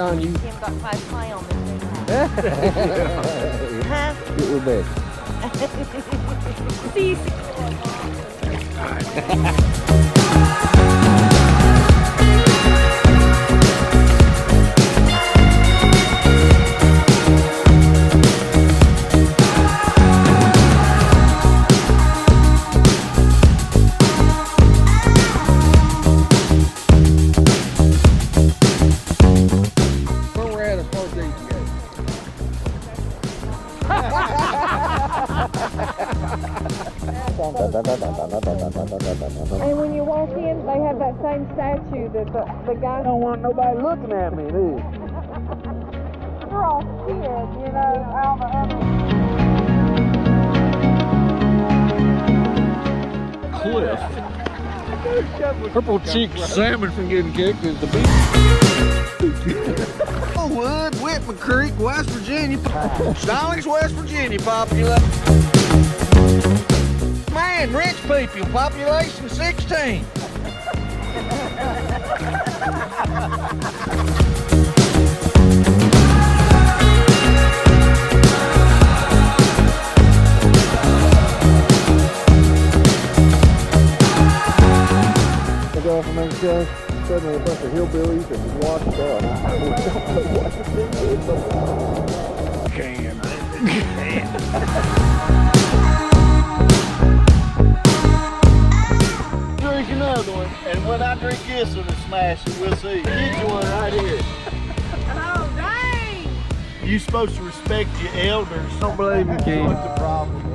on you. Jim got close play on me. Huh? Get with Beck. See you. Where we're at as far as these go. And when you walk in, they have that same statue that the guy. I don't want nobody looking at me, do you? We're all scared, you know. All the other. Cliff. Purple cheeked salmon from getting kicked is the beach. Wood, Whitman Creek, West Virginia. Stallings, West Virginia population. Man, rich people, population 16. The guy from Manchester, suddenly a bunch of hillbillies and washed up. I don't know what to do with them. Drink another one, and when I drink this one and smash it, we'll see. Get you one right here. Oh, dang! You supposed to respect your elders. Don't believe me, Keith. What's the problem?